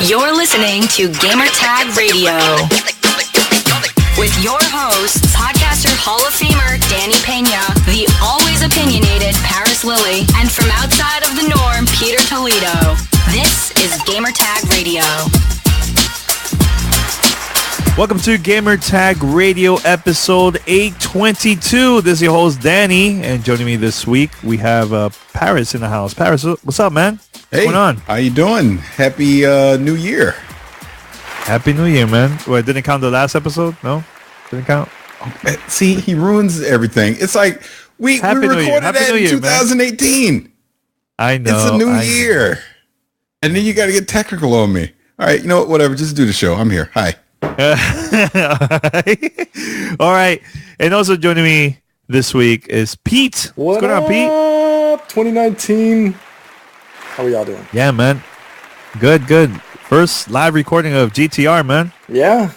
You're listening to Gamertag Radio with your host, podcaster Hall of Famer Danny Pena, the always opinionated Paris Lilly, and from outside of the norm, Peter Toledo. This is Gamertag Radio. Welcome to Gamertag Radio episode 822. This is your host Danny, and joining me this week we have Paris in the house. Paris, what's up, man? Hey, what's going on? How you doing? Happy New Year. Happy New Year, man. Well, didn't count the last episode? No? Didn't count? See, he ruins everything. It's like we recorded that in 2018. Man. I know. It's a new year. And then you got to get technical on me. All right, you know what? Whatever. Just do the show. I'm here. Hi. All right. And also joining me this week is Pete. What's going on, Pete? 2019. How are y'all doing? Yeah, man. Good. First live recording of GTR, man. Yeah.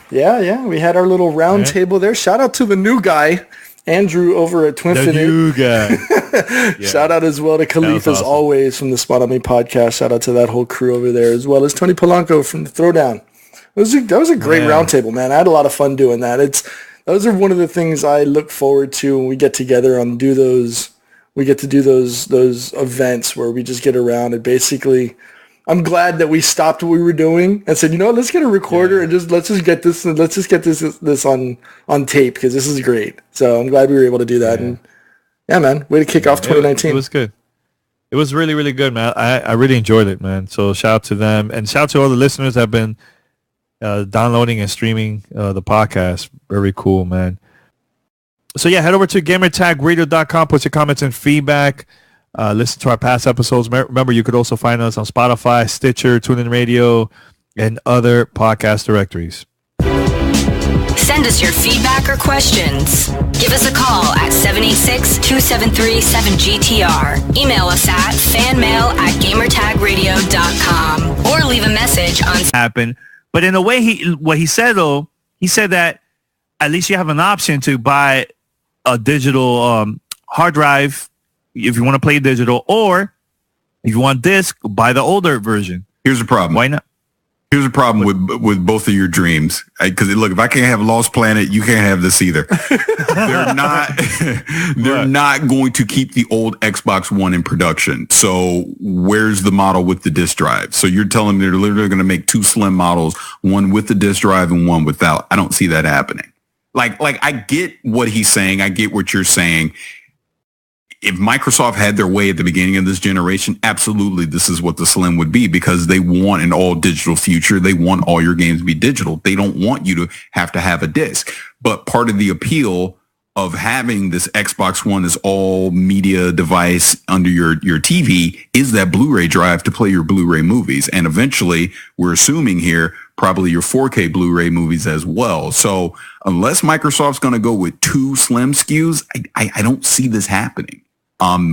We had our little round table there. Shout out to the new guy, Andrew, over at Twinfinite. The new guy. Yeah. Shout out as well to Khalif, as always, from the Spot On Me podcast. Shout out to that whole crew over there, as well as Tony Polanco from the Throwdown. That was a great roundtable, man. I had a lot of fun doing that. Those are one of the things I look forward to when we get together and do those. We get to do those events where we just get around and basically. I'm glad that we stopped what we were doing and said, you know what, let's get a recorder and let's just get this on tape because this is great. So I'm glad we were able to do that. Yeah. And yeah, man, way to kick off 2019. It was good. It was really, really good, man. I really enjoyed it, man. So shout out to them and shout out to all the listeners that have been downloading and streaming the podcast. Very cool, man. So yeah, head over to gamertagradio.com, put your comments and feedback. Listen to our past episodes. Remember, you could also find us on Spotify, Stitcher, TuneIn Radio, and other podcast directories. Send us your feedback or questions. Give us a call at 786-273-7GTR. Email us at fanmail@gamertagradio.com or leave a message on... Happen. But in a way, what he said, though, he said that at least you have an option to buy a digital hard drive if you want to play digital, or if you want disc, buy the older version. Here's the problem. Why not? Here's the problem with both of your dreams. Because look, if I can't have Lost Planet, you can't have this either. They're not going to keep the old Xbox One in production. So where's the model with the disc drive? So you're telling me they're literally going to make two slim models, one with the disc drive and one without. I don't see that happening. Like I get what he's saying. I get what you're saying. If Microsoft had their way at the beginning of this generation, absolutely, this is what the Slim would be because they want an all-digital future. They want all your games to be digital. They don't want you to have a disc. But part of the appeal of having this Xbox One, this all-media device under your TV, is that Blu-ray drive to play your Blu-ray movies. And eventually, we're assuming here, probably your 4K Blu-ray movies as well. So unless Microsoft's going to go with two Slim SKUs, I don't see this happening.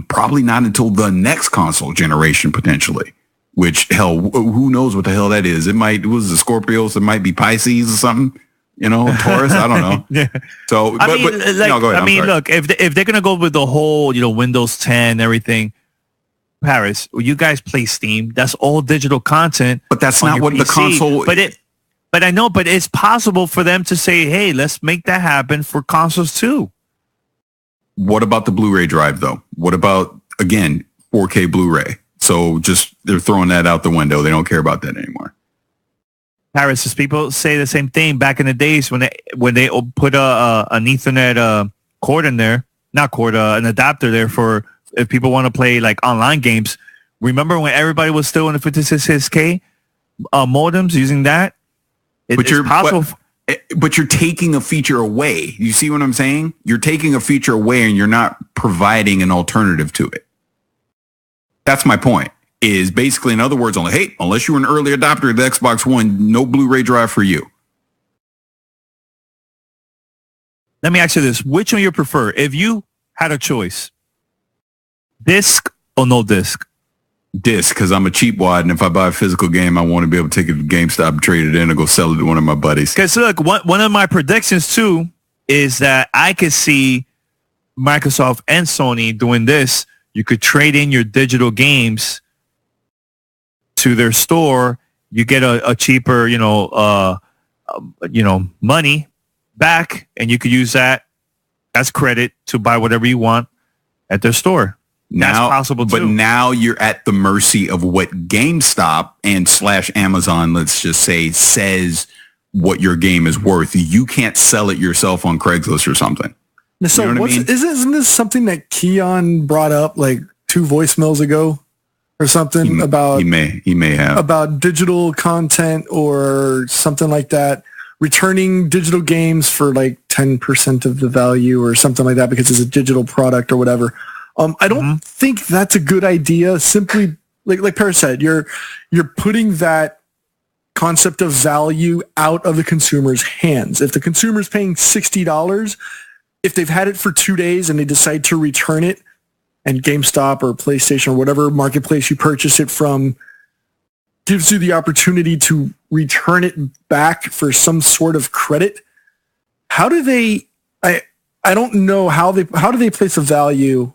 Probably not until the next console generation, potentially, which hell, who knows what the hell that is? It was the Scorpios. It might be Pisces or something, Taurus. I don't know. Yeah. So, go ahead. Look, if they're going to go with the whole, Windows 10, everything, Paris, you guys play Steam. That's all digital content. But that's not what PC. The console. But I know, but it's possible for them to say, hey, let's make that happen for consoles too. What about the Blu-ray drive, though? What about, again, 4K Blu-ray? So they're throwing that out the window. They don't care about that anymore. Paris, people say the same thing back in the days when they put an Ethernet cord in there, an adapter there for if people want to play like online games. Remember when everybody was still in the 56K modems using that? It's possible. But you're taking a feature away. You see what I'm saying? You're taking a feature away and you're not providing an alternative to it. That's my point. Is basically, in other words, unless you're an early adopter of the Xbox One, no Blu-ray drive for you. Let me ask you this. Which one you prefer? If you had a choice, disc or no disc? Disc, because I'm a cheapwad, and if I buy a physical game, I want to be able to take it to GameStop and trade it in or go sell it to one of my buddies. Because look, one of my predictions too is that I could see Microsoft and Sony doing this. You could trade in your digital games to their store you get a cheaper, money back, and you could use that as credit to buy whatever you want at their store. That's possible too. But now you're at the mercy of what GameStop and / Amazon, let's just say, says what your game is worth. You can't sell it yourself on Craigslist or something. So you know what I mean? Isn't this something that Keon brought up like 2 voicemails ago or something about? He may have about digital content or something like that, returning digital games for like 10% of the value or something like that because it's a digital product or whatever. I don't think that's a good idea. Simply, like Paris said, you're putting that concept of value out of the consumer's hands. If the consumer's paying $60, if they've had it for 2 days and they decide to return it, and GameStop or PlayStation or whatever marketplace you purchase it from gives you the opportunity to return it back for some sort of credit, how do they? I don't know how do they place a value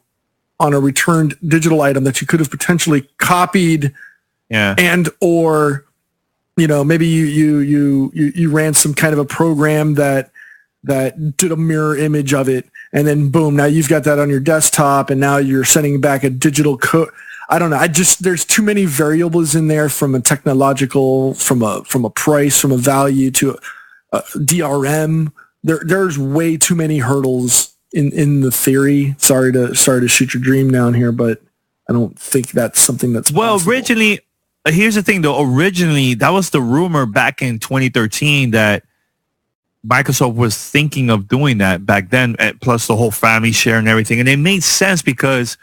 on a returned digital item that you could have potentially copied, and or maybe you ran some kind of a program that did a mirror image of it, and then boom, now you've got that on your desktop, and now you're sending back a digital code. I don't know. There's too many variables in there, from a technological, from a price, from a value to a DRM. There's way too many hurdles in the theory. Sorry to shoot your dream down here, but I don't think that's something that's possible. Originally, here's the thing though. Originally, that was the rumor back in 2013 that Microsoft was thinking of doing that back then, plus the whole family share and everything. And it made sense because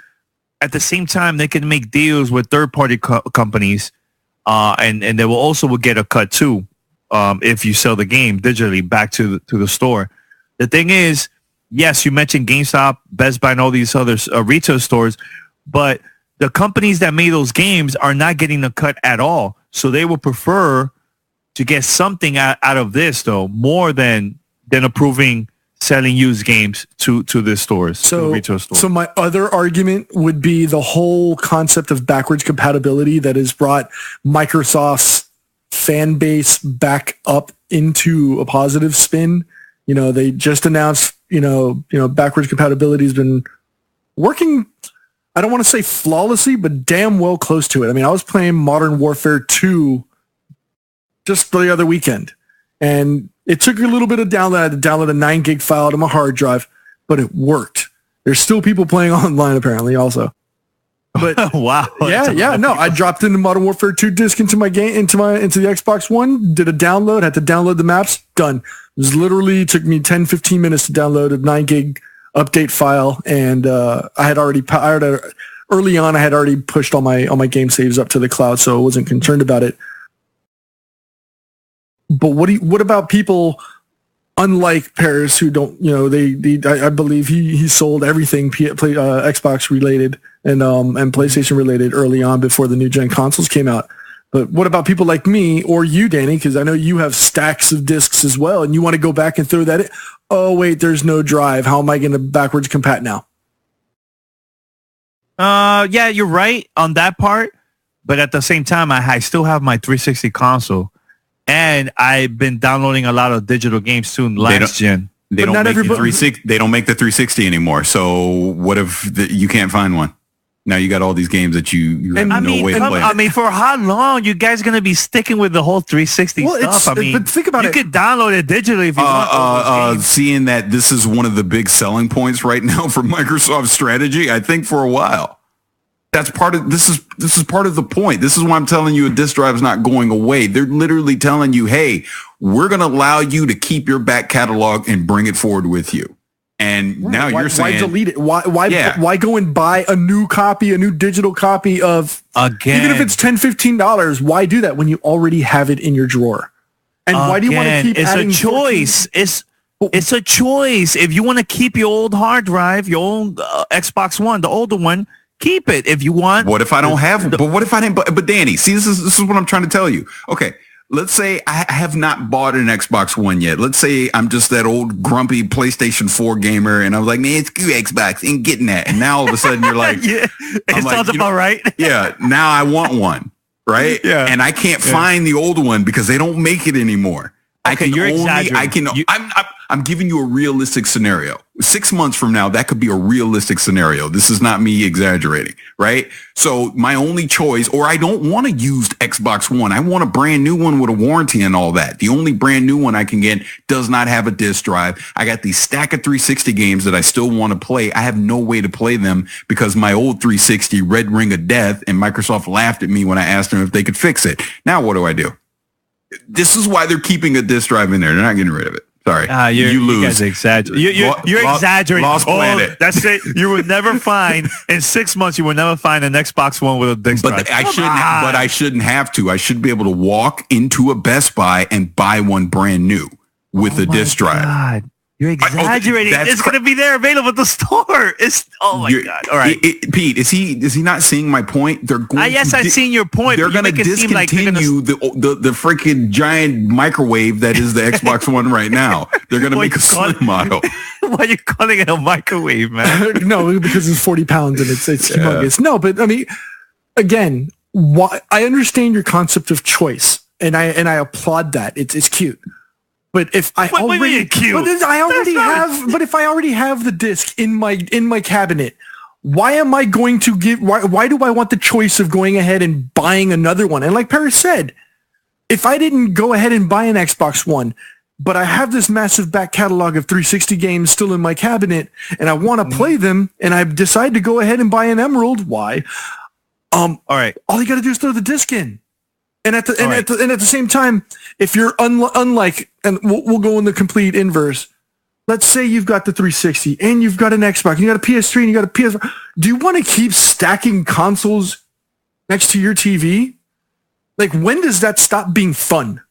at the same time, they can make deals with third-party companies, and they will get a cut too if you sell the game digitally back to the store. The thing is, yes, you mentioned GameStop, Best Buy, and all these other retail stores, but the companies that made those games are not getting a cut at all. So they will prefer to get something out of this, though, more than approving selling used games to the stores, to the retail stores. So my other argument would be the whole concept of backwards compatibility that has brought Microsoft's fan base back up into a positive spin. They just announced, backwards compatibility has been working, I don't want to say flawlessly, but damn well close to it. I mean, I was playing Modern Warfare 2 just the other weekend, and it took a little bit of download. I had to download a 9 gig file to my hard drive, but it worked. There's still people playing online apparently also. But wow. Yeah. No, I dropped in the Modern Warfare 2 disc into my game, into the Xbox One, did a download, had to download the maps, done. It literally took me 10, 15 minutes to download a 9 gig update file, and early on I had already pushed all my game saves up to the cloud, so I wasn't concerned about it. But what about people unlike Paris who don't, I believe he sold everything Xbox related and PlayStation related early on before the new gen consoles came out. But what about people like me or you, Danny? Because I know you have stacks of discs as well, and you want to go back and throw that in. Oh wait, there's no drive. How am I going to backwards compat now? Yeah, you're right on that part. But at the same time, I still have my 360 console. And I've been downloading a lot of digital games too last gen. They don't make the 360 anymore. So what if you can't find one? Now you got all these games that you have no way to play. I mean, for how long you guys gonna be sticking with the whole 360 stuff? But think about it. You could download it digitally if you want. Seeing that this is one of the big selling points right now for Microsoft's strategy, I think for a while. That's part of this is part of the point. This is why I'm telling you a disk drive is not going away. They're literally telling you, hey, we're going to allow you to keep your back catalog and bring it forward with you. And now you're saying, why delete it? Why go and buy a new digital copy of, again, even if it's $10, $15, why do that when you already have it in your drawer? And why do you want to keep adding? It's a choice. It's a choice. If you want to keep your old hard drive, your old Xbox One, the older one, keep it if you want. What if I don't have? But what if I didn't? But Danny, see, this is what I'm trying to tell you. Okay, let's say I have not bought an Xbox One yet. Let's say I'm just that old grumpy PlayStation 4 gamer, and I was like, man, screw Xbox, ain't getting that. And now all of a sudden you're like, yeah, it sounds about right. Yeah, now I want one. right? Yeah. And I can't find the old one because they don't make it anymore. Okay, you're exaggerating. I'm giving you a realistic scenario. 6 months from now, that could be a realistic scenario. This is not me exaggerating, right? So my only choice, or I don't want a used Xbox One. I want a brand new one with a warranty and all that. The only brand new one I can get does not have a disc drive. I got these stack of 360 games that I still want to play. I have no way to play them because my old 360 Red Ring of Death, and Microsoft laughed at me when I asked them if they could fix it. Now what do? This is why they're keeping a disc drive in there. They're not getting rid of it. Sorry, you lose. You guys exaggerate. You're exaggerating. Lost planet. That's it. You will never find in 6 months. You will never find an Xbox One with a disc drive. But I shouldn't have to. I should be able to walk into a Best Buy and buy one brand new with a disc drive. God. You're exaggerating. It's going to be there available at the store. God. All right. Pete, is he not seeing my point? They're going I've seen your point. They're going to discontinue the freaking giant microwave that is the Xbox One right now. They're going to make a slim model. Why are you calling it a microwave, man? No, because it's 40 pounds and it's humongous. No, but I mean, again, I understand your concept of choice, and I applaud that. It's cute. But if I already have the disc in my cabinet, why am I going to why do I want the choice of going ahead and buying another one? And like Paris said, if I didn't go ahead and buy an Xbox One, but I have this massive back catalog of 360 games still in my cabinet and I want to play them and I decide to go ahead and buy an Emerald, why? All right. All you got to do is throw the disc in. And at the same time, if you're unlike, and we'll go in the complete inverse. Let's say you've got the 360 and you've got an Xbox, and you got a PS3 and you got a PS4. Do you want to keep stacking consoles next to your TV? Like, when does that stop being fun?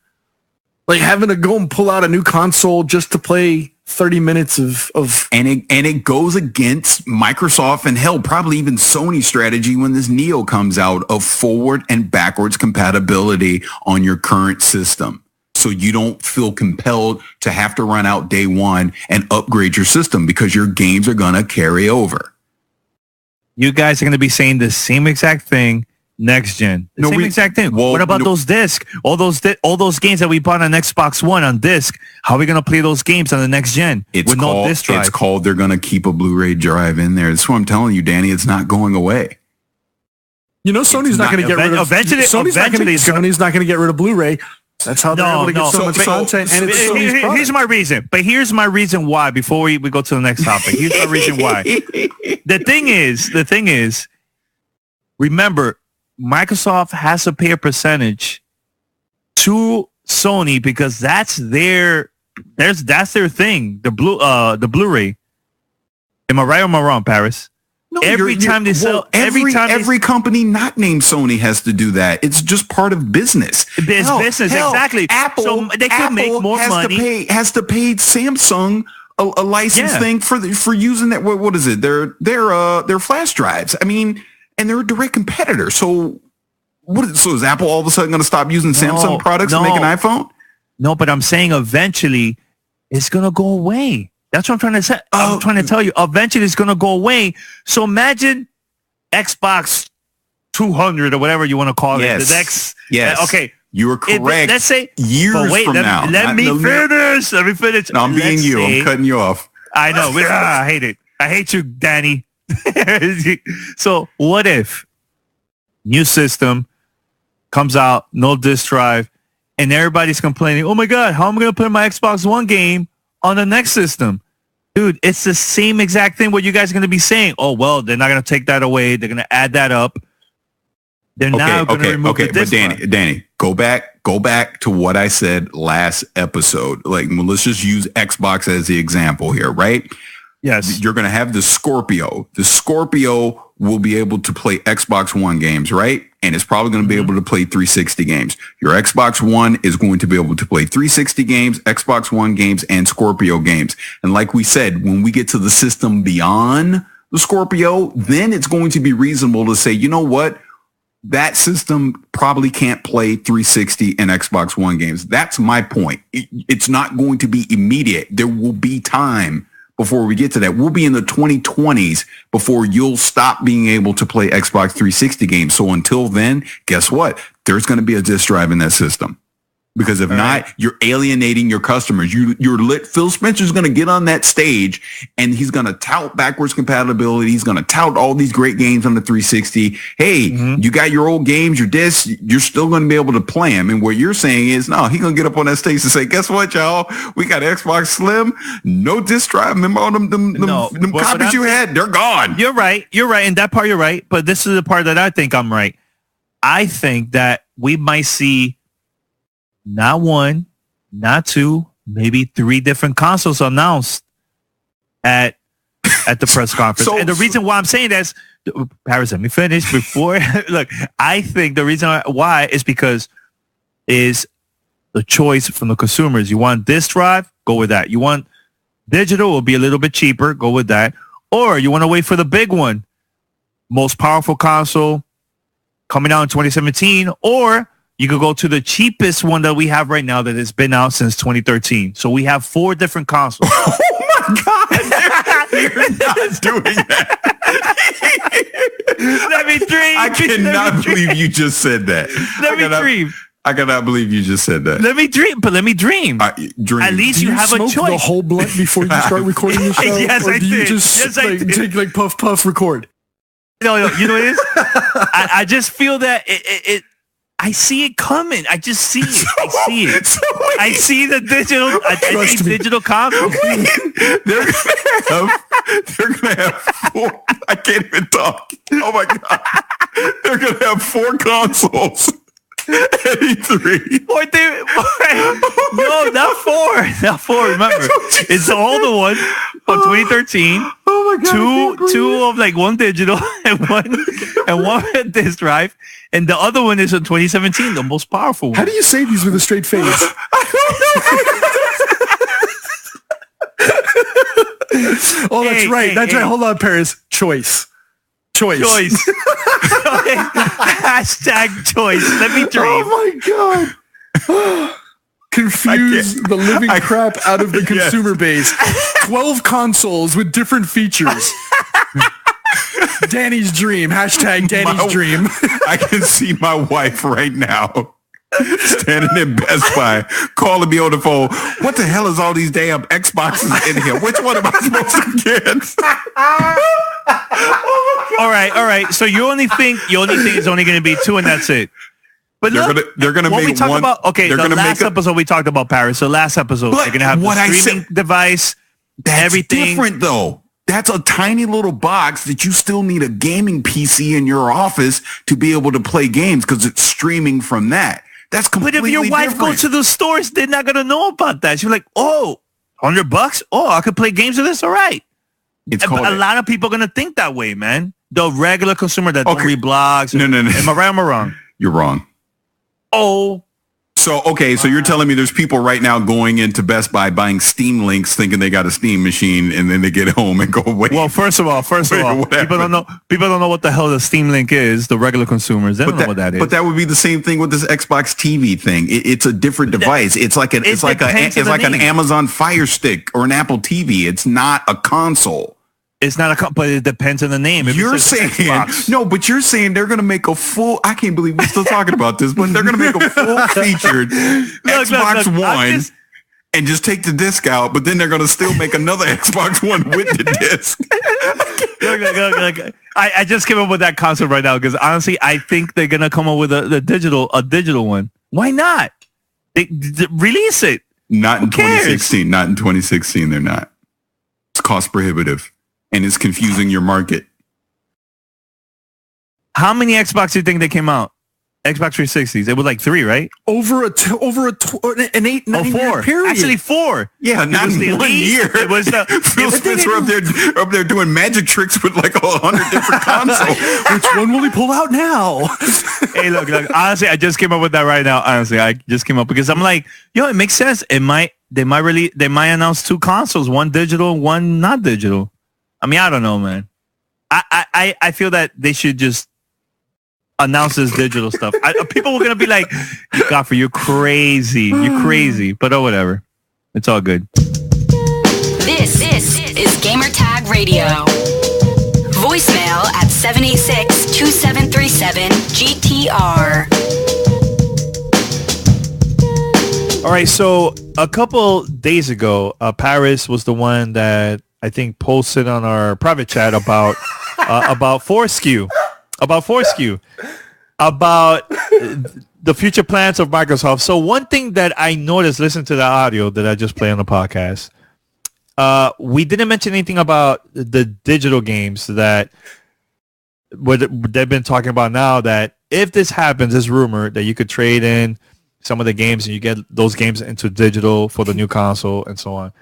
Like having to go and pull out a new console just to play 30 minutes of and it goes against Microsoft and hell, probably even Sony's strategy when this Neo comes out of forward and backwards compatibility on your current system. So you don't feel compelled to have to run out day one and upgrade your system because your games are going to carry over. You guys are going to be saying the same exact thing next gen. Same exact thing. Well, what about those discs? All those games that we bought on Xbox One on disc. How are we going to play those games on the next gen with no disc drive? It's called they're going to keep a Blu-ray drive in there. That's what I'm telling you, Danny. It's not going away. You know, Sony's not going to get rid of Sony's not going to get rid of Blu-ray. That's how they're able to get so much content. And here's my reason. But here's my reason why. Before we go to the next topic, here's my reason why. The thing is, remember, Microsoft has to pay a percentage to Sony because that's their thing. The Blu-ray. Am I right or am I wrong, Paris? No, every company not named Sony has to do that. It's just part of business. Business, exactly. Apple, so they can make more money. Has to pay Samsung a license thing for using that. What is it? Their flash drives. I mean. And they're a direct competitor. So so is Apple all of a sudden going to stop using Samsung products to make an iPhone? No, but I'm saying eventually it's going to go away. That's what I'm trying to say. I'm trying to tell you. Eventually it's going to go away. So imagine Xbox 200 or whatever you want to call it. The next. Yes. Okay. You were correct. Let's say years from now. Let me finish. No, I'm being you. I'm cutting you off. I know. I hate it. I hate you, Danny. So what if new system comes out, no disc drive, and everybody's complaining, oh my God, how am I going to put my Xbox One game on the next system? Dude, it's the same exact thing what you guys are going to be saying. Oh, well, they're not going to take that away. They're going to add that up. They're now going to remove the disc drive. But Danny, go back to what I said last episode. Like, well, let's just use Xbox as the example here, right? Yes. You're going to have the Scorpio. The Scorpio will be able to play Xbox One games, right? And it's probably going to be able to play 360 games. Your Xbox One is going to be able to play 360 games, Xbox One games, and Scorpio games. And like we said, when we get to the system beyond the Scorpio, then it's going to be reasonable to say, you know what? That system probably can't play 360 and Xbox One games. That's my point. It's not going to be immediate. There will be time before we get to that. We'll be in the 2020s before you'll stop being able to play Xbox 360 games. So until then, guess what? there's going to be a disk drive in that system. Because if not, you're alienating your customers. Phil Spencer's going to get on that stage and he's going to tout backwards compatibility. He's going to tout all these great games on the 360. Hey, you got your old games, your discs, you're still going to be able to play them. And what you're saying is, no, he's going to get up on that stage and say, guess what, y'all? We got Xbox Slim, no disc drive. Remember all them copies you had? They're gone. You're right. In that part, you're right. But this is the part that I think I'm right. I think that we might see not one, not two, maybe 3 different consoles announced at the press conference. And the reason why I'm saying that is, Paris, let me finish before. Look, I think the reason why is because is the choice from the consumers. You want disc drive? Go with that. You want digital? Will be a little bit cheaper. Go with that. Or you want to wait for the big one, most powerful console coming out in 2017, or you could go to the cheapest one that we have right now that has been out since 2013. So we have 4 different consoles. Oh my God. You're not doing that. Let me dream. I cannot believe you just said that. Let me dream. I cannot believe you just said that. Let me dream. At least you have a choice. The whole blunt before you start recording the show? Yes, I do you did. just did. take like puff, record? No, you know what it is? I just feel that it I see it coming. I just see it. I see it. I see the digital. I see digital console. They're gonna have 4. I can't even talk. Oh my God! They're gonna have 4 consoles. At E3. No, not 4. Not 4. Remember, it's the older one from 2013. Oh my God! Two of like one digital and one disc drive. And the other one is in 2017, the most powerful one. How do you say these with a straight face? Oh, that's right. That's right. Hold on, Paris. Choice. Hashtag choice. Let me dream. Oh my God. Confuse the living crap out of the consumer base. 12 consoles with different features. Danny's dream. Hashtag Danny's dream. I can see my wife right now standing in Best Buy calling me on the phone. What the hell is all these damn Xboxes in here? Which one am I supposed to get? All right. So you only think it's only going to be 2 and that's it. But they're gonna what make we talked one. About, okay, the last episode we talked about Paris. So last episode they're going to have the streaming device. That's everything different though. That's a tiny little box that you still need a gaming PC in your office to be able to play games because it's streaming from that. That's completely different. But if your wife goes to the stores, they're not going to know about that. She's like, oh, $100? Oh, I could play games with this? All right. A lot of people are going to think that way, man. The regular consumer that don't read blogs. No. Am I right or am I wrong? You're wrong. Oh. So you're telling me there's people right now going into Best Buy buying Steam links thinking they got a Steam machine and then they get home and go, wait. Well, first of all, people don't know what the hell the Steam Link is, the regular consumers. They don't know what that is. But that would be the same thing with this Xbox TV thing. It's a different device. It's like an Amazon Fire Stick or an Apple TV. It's not a console. It's not but it depends on the name. You're saying they're going to make a full. I can't believe we're still talking about this, but they're going to make a full featured Xbox One and just take the disc out. But then they're going to still make another Xbox One with the disc. Look. I just came up with that concept right now because honestly, I think they're going to come up with a digital one. Why not? Release it. Not in 2016. Not in 2016. They're not. It's cost prohibitive. And it's confusing your market. How many Xbox do you think they came out? Xbox 360s. It was like 3, right? Over an 8-9 period. Actually 4. Yeah, not in 1 year. It was Phil Spencer up there doing magic tricks with like 100 different consoles. Which one will he pull out now? Hey, look. Honestly, I just came up with that right now. Honestly, I just came up because I'm like, it makes sense. They might announce 2 consoles, one digital, one not digital. I mean, I don't know, man. I feel that they should just announce this digital stuff. People were going to be like, Godfrey, you're crazy. You're crazy. But whatever. It's all good. This is Gamer Tag Radio. Voicemail at 786-2737-GTR. All right, so a couple days ago, Paris was the one that I think posted on our private chat about Foreskew, about the future plans of Microsoft. So one thing that I noticed, listen to the audio that I just played on the podcast. We didn't mention anything about the digital games that they've been talking about now, that if this happens, this rumor that you could trade in some of the games and you get those games into digital for the new console and so on.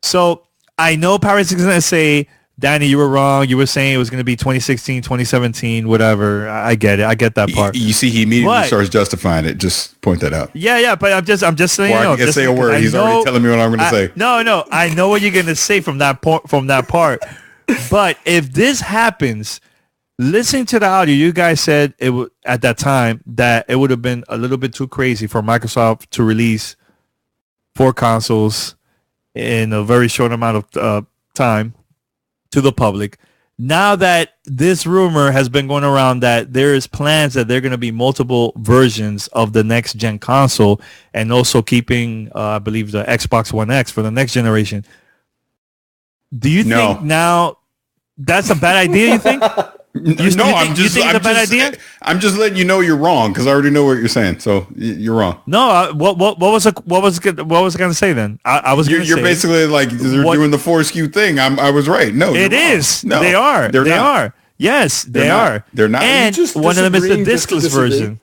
So I know Paris is going to say, Danny, you were wrong. You were saying it was going to be 2016, 2017, whatever. I get it. I get that part. You see, he immediately starts justifying it. Just point that out. Yeah. But I'm just saying. Or I can say a word. He's already telling me what I'm going to say. No. I know what you're going to say from that part. But if this happens, listening to the audio, you guys said it would at that time that it would have been a little bit too crazy for Microsoft to release 4 consoles in a very short amount of time to the public. Now that this rumor has been going around that there is plans that there are going to be multiple versions of the next gen console, and also keeping, I believe, the Xbox One X for the next generation. Do you think now that's a bad idea? You think? I'm just letting you know you're wrong, because I already know what you're saying. So you're wrong. No, what was I going to say then? I was. You're basically like they're doing the Foreskew thing. I was right. No, it is. No, they are. They are. Yes, they are. They're not. And one of them is the discless version.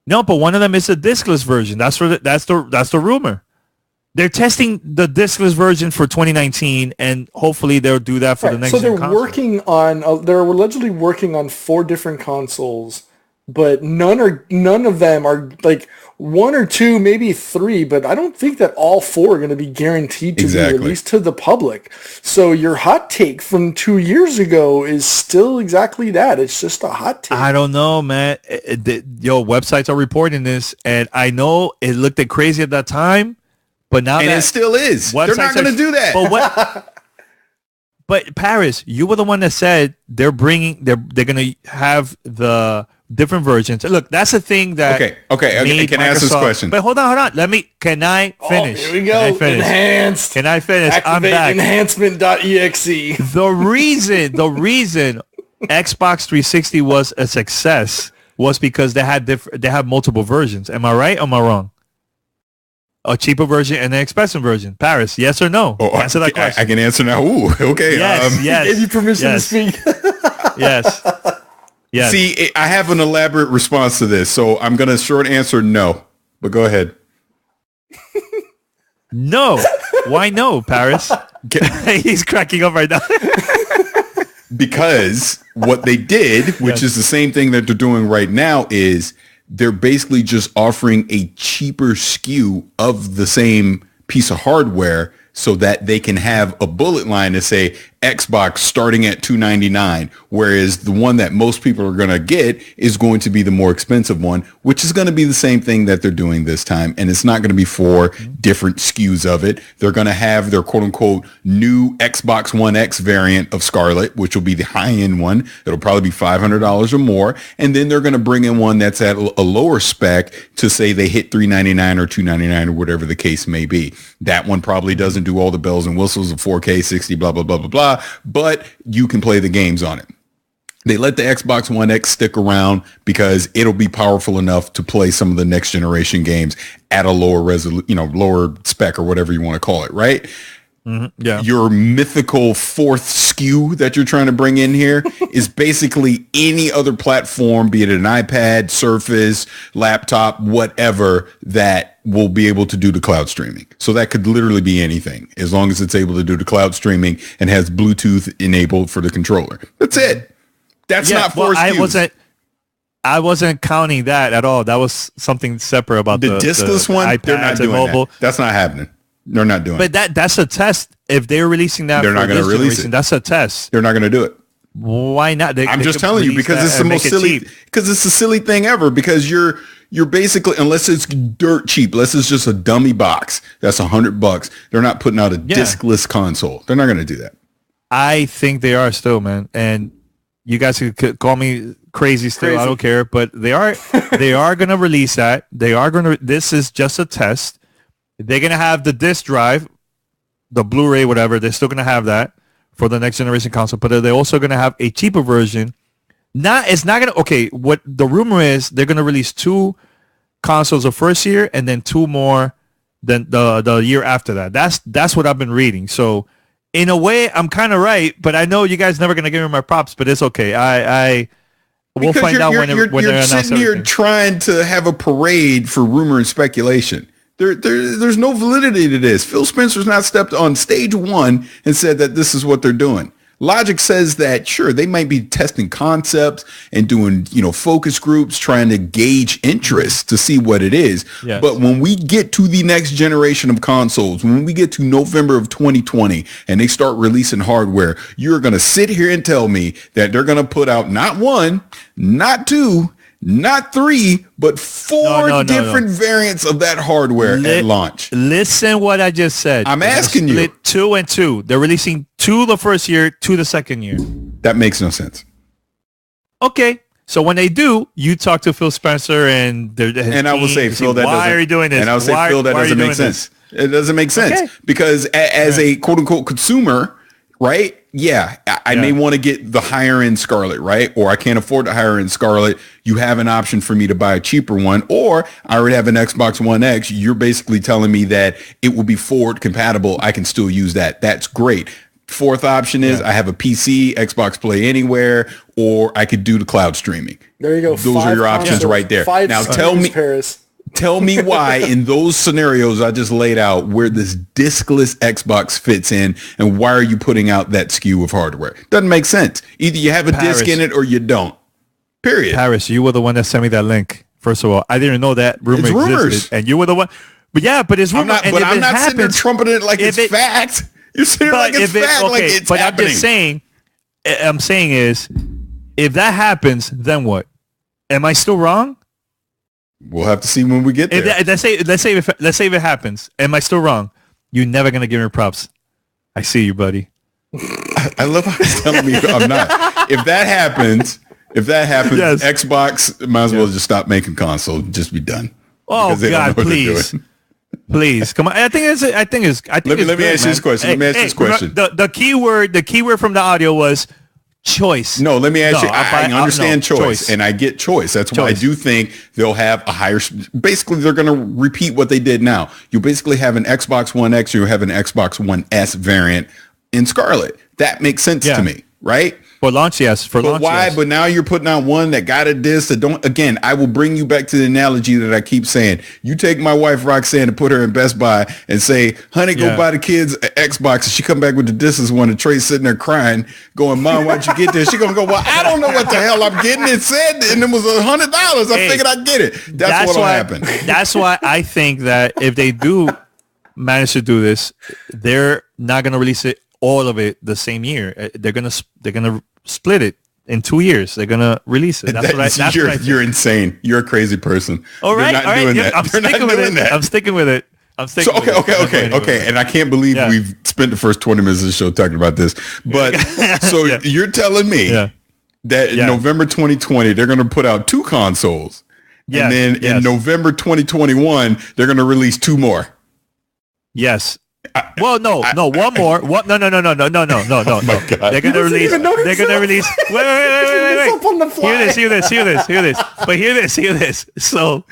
No, but one of them is the discless version. That's the rumor. They're testing the discless version for 2019, and hopefully they'll do that for the next. So they're working on. They're allegedly working on 4 different consoles, but none of them are like 1 or 2, maybe 3. But I don't think that all 4 are going to be guaranteed to be released to the public. So your hot take from 2 years ago is still exactly that. It's just a hot take. I don't know, man. Websites are reporting this, and I know it looked crazy at that time. But now it still is. They're not going to do that. But Paris, you were the one that said they're going to have the different versions. Look, that's the thing that. Okay. Can I ask this question? But hold on. Can I finish? Here we go. Enhanced. Can I finish? Activate I'm back. Enhancement.exe. The reason Xbox 360 was a success was because they had multiple versions. Am I right or am I wrong? A cheaper version and an expensive version. Paris, yes or no? Answer that question. I can answer now. Ooh, okay. Yes. Give you permission to speak. Yes. See, I have an elaborate response to this, so I'm going to short answer no. But go ahead. No. Why no, Paris? He's cracking up right now. Because what they did, which is the same thing that they're doing right now, is they're basically just offering a cheaper SKU of the same piece of hardware so that they can have a bullet line to say Xbox starting at $299, whereas the one that most people are going to get is going to be the more expensive one, which is going to be the same thing that they're doing this time. And it's not going to be 4 different SKUs of it. They're going to have their quote unquote new Xbox One X variant of Scarlet, which will be the high end one. It'll probably be $500 or more. And then they're going to bring in one that's at a lower spec to say they hit $399 or $299 or whatever the case may be. That one probably doesn't do all the bells and whistles of 4K, 60, blah, blah, blah, blah, blah. But you can play the games on it. They let the Xbox One X stick around because it'll be powerful enough to play some of the next generation games at a lower lower spec or whatever you want to call it, right? Mm-hmm. Yeah. Your mythical 4th SKU that you're trying to bring in here is basically any other platform, be it an iPad, Surface, laptop, whatever, that will be able to do the cloud streaming. So that could literally be anything, as long as it's able to do the cloud streaming and has Bluetooth enabled for the controller. That's it. That's not 4 SKUs. I wasn't counting that at all. That was something separate about the discless one. iPads, they're not doing mobile. That's not happening. They're not doing it. But that's a test. If they're releasing that, they're not going to release it. That's a test. They're not going to do it. Why not? I'm just telling you because it's the most silly. Because it's the silly thing ever. Because you're basically, unless it's dirt cheap, unless it's just a dummy box that's $100, they're not putting out a discless console. They're not going to do that. I think they are still, man. And you guys could call me crazy still. I don't care. But they are going to release that. They are going to. This is just a test. they're gonna have the disc drive, the Blu-ray, whatever. They're still gonna have that for the next generation console, but they're also gonna have a cheaper version. It's not gonna. Okay, what the rumor is, they're gonna release 2 consoles the first year, and then 2 more than the year after that. That's what I've been reading. So in a way, I'm kind of right, but I know you guys never gonna give me my props, but it's okay. We'll find out when they're sitting here trying to have a parade for rumor and speculation. There's no validity to this. Phil Spencer's not stepped on stage 1 and said that this is what they're doing. Logic says that, sure, they might be testing concepts and doing, focus groups, trying to gauge interest to see what it is. Yes. But when we get to the next generation of consoles, when we get to November of 2020 and they start releasing hardware, you're going to sit here and tell me that they're going to put out not 1, not 2, not 3, but 4 different variants of that hardware at launch. Listen what I just said. I'm asking you. 2 and 2. They're releasing 2 the first year, 2 the second year. That makes no sense. Okay. So when they do, you talk to Phil Spencer and I will say, Phil, why are you doing this? And I'll say, Phil, that doesn't make sense. It doesn't make sense because as a quote unquote consumer, right? Yeah, I may want to get the higher end Scarlet, right? Or I can't afford the higher end Scarlet. You have an option for me to buy a cheaper one, or I already have an Xbox One X. You're basically telling me that it will be forward compatible. I can still use that. That's great. Fourth option is I have a PC, Xbox Play Anywhere, or I could do the cloud streaming. There you go. Those are your options right there. Now tell me why in those scenarios I just laid out where this discless Xbox fits in, and why are you putting out that SKU of hardware? Doesn't make sense. Either you have a disc in it or you don't. Period. Paris, you were the one that sent me that link. First of all, I didn't know that rumor existed, and you were the one. But yeah, but it's rumor. I'm not sitting there trumpeting it like it's fact. You're sitting like it's fact, like it's happening. I'm saying is, if that happens, then what? Am I still wrong? We'll have to see when we get there. Let's say if it happens. Am I still wrong? You're never gonna give me props. I see you, buddy. I love how you're telling me I'm not. If that happens, yes. Xbox might as well just stop making consoles. Just be done. Oh God, please. Please come on. I think it's. Let me ask you this question. The keyword from the audio was choice. No, let me ask you. I understand choice, and I get choice. That's why I do think they'll have a higher. Basically, they're going to repeat what they did now. You basically have an Xbox One X, you have an Xbox One S variant in Scarlet. That makes sense to me, right? For launch, yes. But now you're putting out one that got a disc that don't. Again, I will bring you back to the analogy that I keep saying. You take my wife Roxanne and put her in Best Buy and say, "Honey, go buy the kids an Xbox." And she come back with the discs one, and Trey's sitting there crying, going, "Mom, why'd you get this?" She gonna go, "Well, I don't know what the hell I'm getting." It said, and it was $100. I figured I'd get it. That's what'll happen. That's why I think that if they do manage to do this, they're not gonna release it all of it the same year. They're gonna split it in 2 years. They're gonna release it. You're insane. You're a crazy person. All right, I'm sticking with it. Okay. And I can't believe we've spent the first 20 minutes of the show talking about this. But so you're telling me that in November 2020 they're gonna put out 2 consoles, and then in November 2021 they're gonna release 2 more. Yes. One more. What? No. They're gonna release. Wait. Hear this. But hear this. So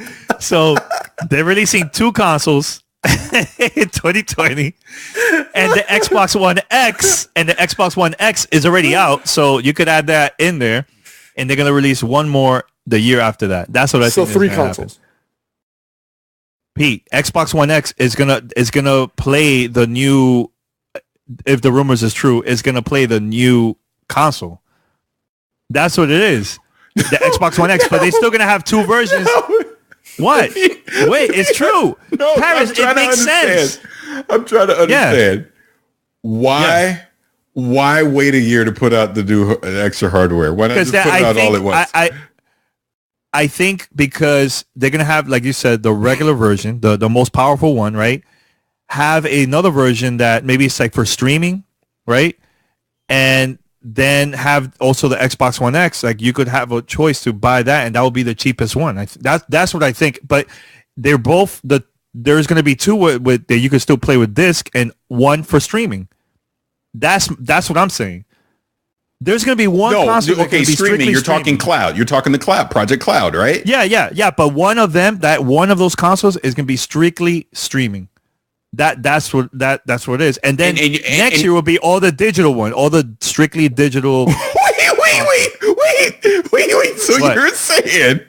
they're releasing 2 consoles in 2020, and the Xbox One X is already out. So you could add that in there, and they're gonna release 1 more the year after that. That's what I think. So 3 consoles. Happen. Pete, Xbox One X is gonna play the new. If the rumors is true, is gonna play the new console. That's what it is. The Xbox One X, but they're still gonna have 2 versions. What? Wait, it's true. No, Paris, it makes sense. I'm trying to understand why. Why wait a year to put out the new extra hardware? Why not just put it out all at once? I think because they're going to have, like you said, the regular version, the most powerful one, right? Have another version that maybe it's like for streaming, right? And then have also the Xbox One X. Like you could have a choice to buy that, and that will be the cheapest one. That's what I think. But they're both, the there's going to be two with that you can still play with disc and one for streaming. That's what I'm saying. There's going to be one console. Okay, streaming. You're talking cloud. You're talking the cloud, Project Cloud, right? Yeah. But one of those consoles is going to be strictly streaming. That's what it is. And then next year will be all the digital one, all the strictly digital. Wait. So what? You're saying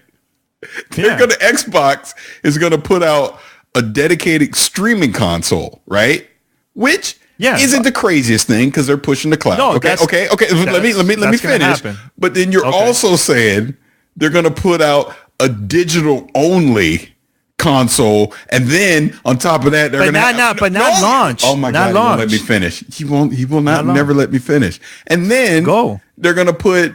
Xbox is going to put out a dedicated streaming console, right? Which isn't the craziest thing because they're pushing the cloud. No, okay. Let me finish. But then you're also saying they're going to put out a digital only console, and then on top of that, they're going to not launch. Oh my God! Launch. Let me finish. He will not never let me finish. And then they're going to put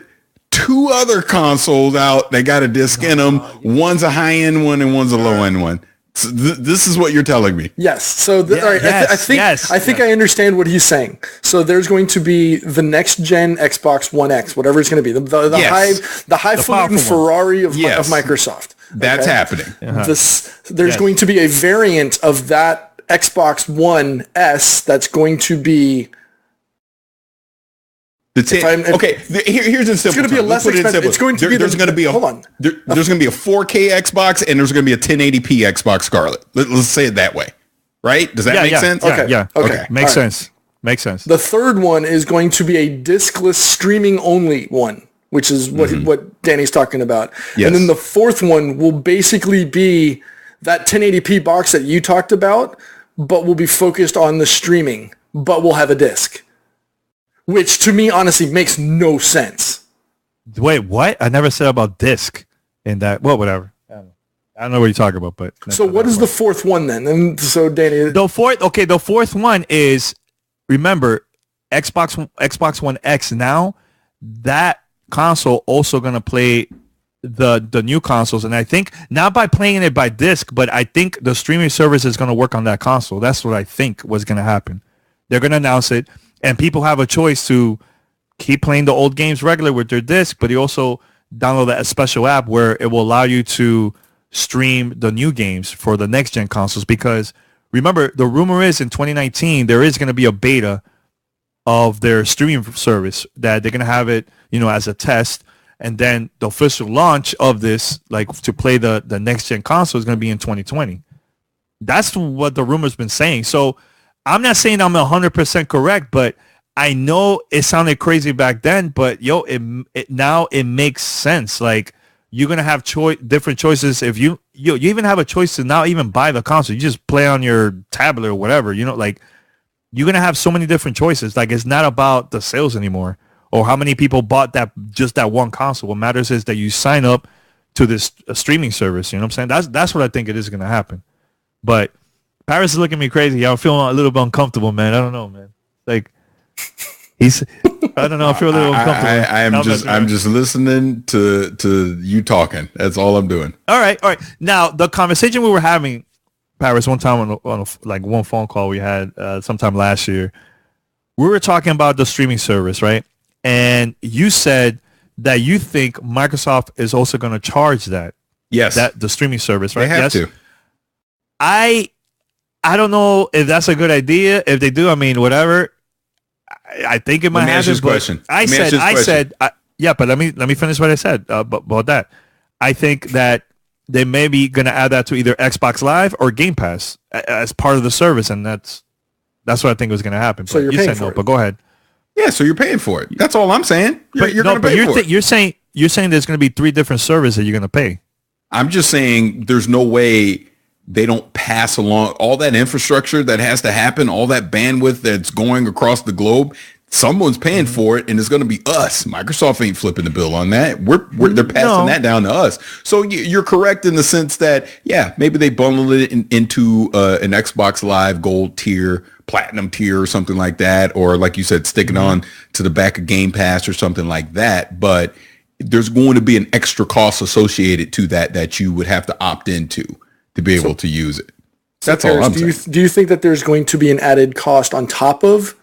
two other consoles out. They got a disc in them. One's a high end one and one's a low end one. So this is what you're telling me. Yes. So all right, I think I understand what he's saying. So there's going to be the next gen Xbox One X, whatever it's going to be, the highfalutin Ferrari of Microsoft. That's happening. There's going to be a variant of that Xbox One S that's going to be. Here's a simple. It's going to be a less expensive. It's going to be. There's going to be a 4K Xbox and there's going to be a 1080p Xbox Scarlet. Let's say it that way, right? Does that make sense? Okay. Makes sense. Makes sense. The third one is going to be a discless streaming only one, which is what Danny's talking about. Yes. And then the fourth one will basically be that 1080p box that you talked about, but will be focused on the streaming, but will have a disc. Which to me, honestly, makes no sense. Wait, what? I never said about disc in that. Well, whatever. I don't know what you're talking about, but. So what is the fourth one then? And so Danny. The fourth one is, remember, Xbox One X now, that console also going to play the new consoles. And I think, not by playing it by disc, but I think the streaming service is going to work on that console. That's what I think was going to happen. They're going to announce it. And people have a choice to keep playing the old games regular with their disc, but you also download that special app where it will allow you to stream the new games for the next gen consoles. Because remember, the rumor is in 2019 there is going to be a beta of their streaming service that they're going to have it, as a test, and then the official launch of this, like to play the next gen console, is going to be in 2020. That's what the rumor's been saying. So. I'm not saying I'm 100% correct, but I know it sounded crazy back then, but now it makes sense. Like, you're going to have different choices. If you even have a choice to not even buy the console. You just play on your tablet or whatever, like you're going to have so many different choices. Like, it's not about the sales anymore or how many people bought that one console. What matters is that you sign up to this streaming service. You know what I'm saying? That's what I think it is going to happen. But Paris is looking at me crazy. I'm feeling a little bit uncomfortable, man. I don't know, man. Like, I don't know. I feel a little uncomfortable. I'm just listening to you talking. That's all I'm doing. All right. Now, the conversation we were having, Paris, one time on one phone call we had sometime last year, we were talking about the streaming service, right? And you said that you think Microsoft is also going to charge that. Yes. The streaming service, right? They have to. I don't know if that's a good idea. If they do, I mean, whatever. I think it might happen. But I said, but let me finish what I said about that. I think that they may be going to add that to either Xbox Live or Game Pass as part of the service, and that's what I think was going to happen. So you're paying for it. But go ahead. Yeah, so you're paying for it. That's all I'm saying. You're going to pay for it. You're saying there's going to be 3 different services that you're going to pay. I'm just saying there's no way they don't pass along all that infrastructure that has to happen, all that bandwidth that's going across the globe. Someone's paying for it, and it's going to be us. Microsoft ain't flipping the bill on that. They're passing that down to us. So you're correct in the sense that, maybe they bundle it into an Xbox Live Gold tier, Platinum tier, or something like that, or like you said, stick it on to the back of Game Pass or something like that. But there's going to be an extra cost associated to that you would have to opt into to be able to use it. That's all I'm saying. Do you think that there's going to be an added cost on top of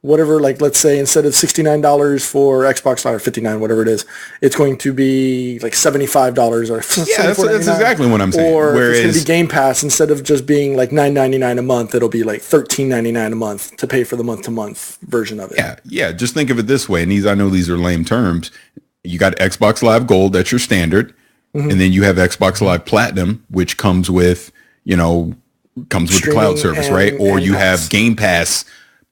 whatever, like let's say instead of $69 for Xbox Live, or 59, whatever it is, it's going to be like $75 or that's exactly what I'm saying. Or if it's going to be Game Pass, instead of just being like $9.99 a month, it'll be like $13.99 a month to pay for the month-to-month version of it. Yeah. Just think of it this way, and I know these are lame terms. You got Xbox Live Gold, that's your standard, and then you have Xbox Live Platinum, which comes with, comes with the cloud service, right? Or you have Game Pass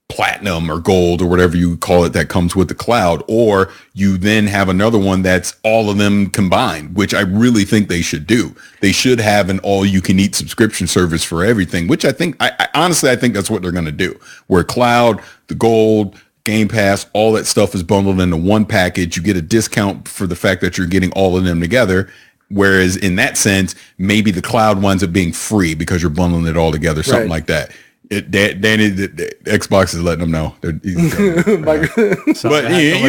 Platinum or Gold or whatever you call it that comes with the cloud, or you then have another one that's all of them combined, which I really think they should do. They should have an all-you-can-eat subscription service for everything, which I think, I honestly, I think that's what they're going to do, where cloud, the Gold, Game Pass, all that stuff is bundled into one package. You get a discount for the fact that you're getting all of them together. Whereas in that sense, maybe the cloud winds up being free because you're bundling it all together, something like that. Danny, the Xbox is letting them know. But you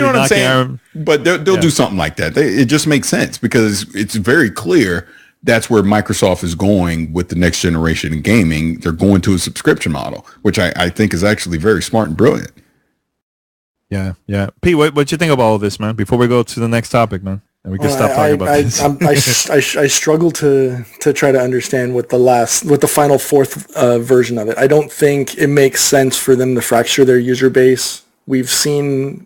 know what I'm saying? But they'll do something like that. It just makes sense because it's very clear that's where Microsoft is going with the next generation in gaming. They're going to a subscription model, which I think is actually very smart and brilliant. Yeah. Pete, what you think about all this, man? Before we go to the next topic, man. And we can stop talking about this. I struggle to try to understand what the final fourth version of it. I don't think it makes sense for them to fracture their user base. We've seen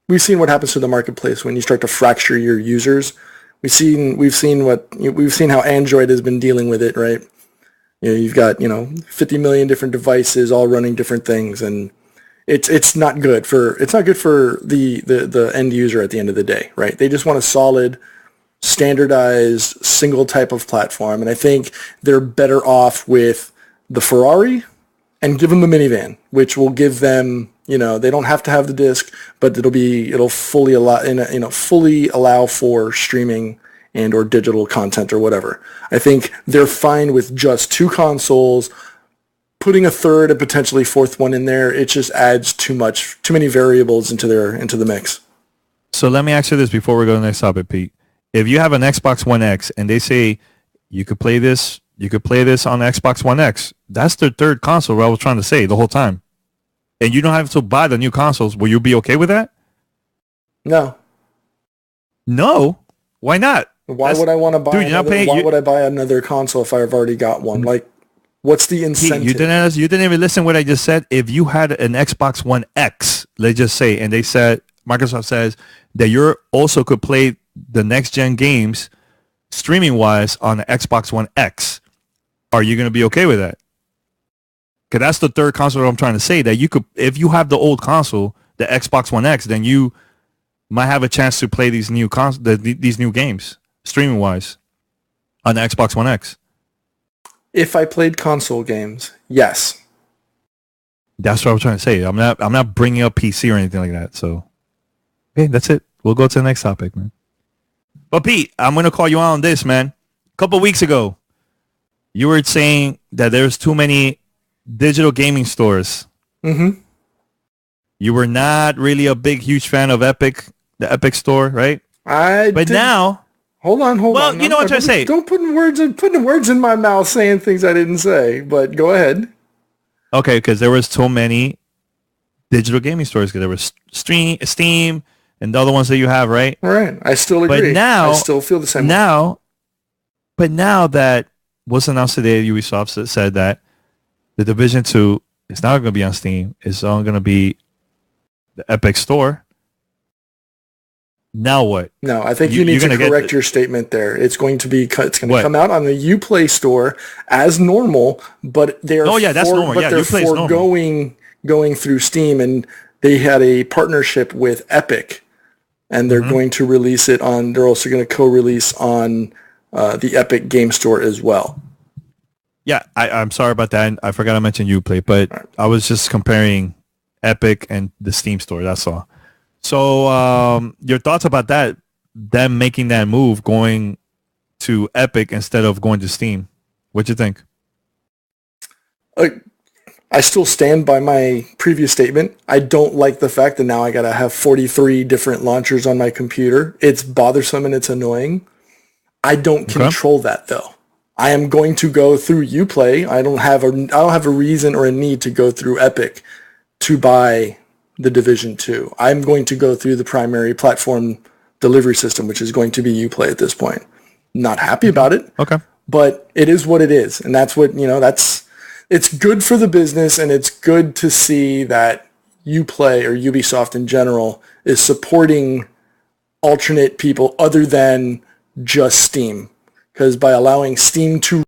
what happens to the marketplace when you start to fracture your users. We've seen how Android has been dealing with it, right? You've got 50 million different devices all running different things, and it's not good for the end user at the end of the day, right? They just want a solid, standardized, single type of platform, and I think they're better off with the Ferrari and give them the minivan, which will give them, they don't have to have the disc, but it'll fully allow for streaming and or digital content or whatever. I think they're fine with just two consoles. Putting a third and potentially fourth one in there, it just adds too many variables into the mix. So let me ask you this before we go to the next topic, Pete. If you have an Xbox One X and they say you could play this on Xbox One X, that's their third console, what I was trying to say the whole time. And you don't have to buy the new consoles. Will you be okay with that? No. No? Why not? Why would I want to buy would I buy another console if I've already got one? Like, what's the incentive? You didn't even listen to what I just said. If you had an Xbox One X, let's just say, and Microsoft says that you also could play the next gen games streaming wise on the Xbox One X, are you going to be okay with that? Because that's the third console I'm trying to say, that you could, if you have the old console, the Xbox One X, then you might have a chance to play these new these new games streaming wise on the Xbox One X. If I played console games, yes. That's what I'm trying to say. I'm not bringing up PC or anything like that. So, okay, that's it. We'll go to the next topic, man. But Pete, I'm going to call you out on this, man. A couple of weeks ago, you were saying that there's too many digital gaming stores. Mm-hmm. You were not really a huge fan of Epic, the Epic store, right? Now... Hold on. Well, you know what I'm trying to say. Don't put words in my mouth saying things I didn't say, but go ahead. Okay, because there was so many digital gaming stores. Because there was Steam, and the other ones that you have, right? All right. I still agree. But now, I still feel the same way. But now that was announced today, Ubisoft said that the Division 2 is not going to be on Steam. It's all going to be the Epic Store. Now what? No, I think you need to correct your statement there. It's going to come out on the Uplay store as normal, but they're going through Steam, and they had a partnership with Epic, and they're going to release it on. They're also going to co-release on the Epic Game Store as well. Yeah, I'm sorry about that. I forgot to mention Uplay, but right. I was just comparing Epic and the Steam store. That's all. So your thoughts about that, them making that move, going to Epic instead of going to Steam? What you think? I still stand by my previous statement. I don't like the fact that now I got to have 43 different launchers on my computer. It's bothersome and it's annoying. I don't control that, though. I am going to go through Uplay. I don't have a reason or a need to go through Epic to buy the Division 2. I'm going to go through the primary platform delivery system, which is going to be Uplay at this point. Not happy about it. Okay. But it is what it is. And that's what, it's good for the business, and it's good to see that Uplay or Ubisoft in general is supporting alternate people other than just Steam. Because by allowing Steam to